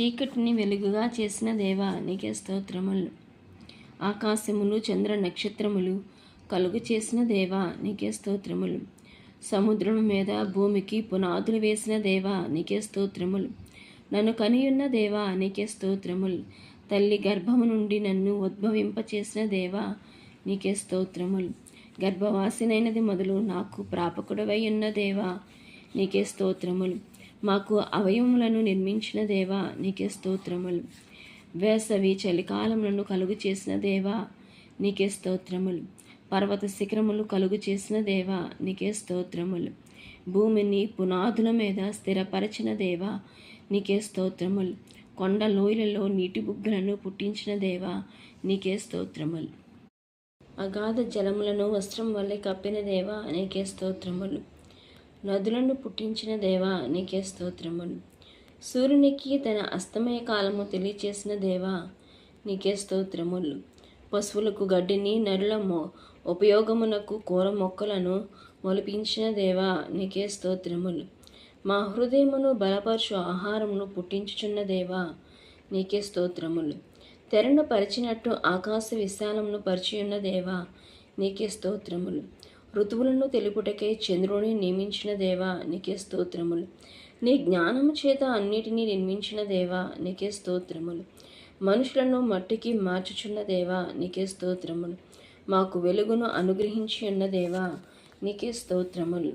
చీకటిని వెలుగుగా చేసిన దేవా నీకే స్తోత్రములు. ఆకాశములు చంద్ర నక్షత్రములు కలుగు చేసిన దేవా నీకే స్తోత్రములు. సముద్రము మీద భూమికి పునాదులు వేసిన దేవా నీకే స్తోత్రములు. నన్ను కనియున్న దేవా నీకే స్తోత్రములు. తల్లి గర్భము నుండి నన్ను ఉద్భవింపచేసిన దేవా నీకే స్తోత్రములు. గర్భవాసినైనది మొదలు నాకు ప్రాపకుడవై ఉన్న దేవా నీకే స్తోత్రములు. మాకు అవయవములను నిర్మించిన దేవా నీకే స్తోత్రములు. వేసవి చలికాలములను కలుగు చేసిన దేవా నీకే స్తోత్రములు. పర్వత శిఖరములు కలుగు చేసిన దేవా నీకే స్తోత్రములు. భూమిని పునాదుల మీద స్థిరపరచిన దేవా నీకే స్తోత్రములు. కొండ లోయలలో నీటి బుగ్గలను పుట్టించిన దేవా నీకే స్తోత్రములు. అగాధ జలములను వస్త్రం వల్లే కప్పిన దేవా నీకే స్తోత్రములు. నదులను పుట్టించిన దేవా నీకే స్తోత్రములు. సూర్యునికి తన అస్తమయ కాలము తెలియచేసిన దేవా నీకే స్తోత్రములు. పశువులకు గడ్డిని నరుల ఉపయోగమునకు కూర మొక్కలను మొలిపించిన దేవా నీకే స్తోత్రములు. మా హృదయమును బలపరచు ఆహారమును పుట్టించుచున్న దేవా నీకే స్తోత్రములు. తెరను పరిచినట్టు ఆకాశ విశాలమును పరిచియున్న దేవా నీకే స్తోత్రములు. ఋతువులను తెలుపుటకై చంద్రుని నియమించిన దేవా నీకే స్తోత్రములు. నీ జ్ఞానము చేత అన్నిటినీ నిర్మించిన దేవా నీకే స్తోత్రములు. మనుషులను మట్టికి మార్చుచున్న దేవా నీకే స్తోత్రములు. మాకు వెలుగును అనుగ్రహించి ఉన్న దేవా నీకే స్తోత్రములు.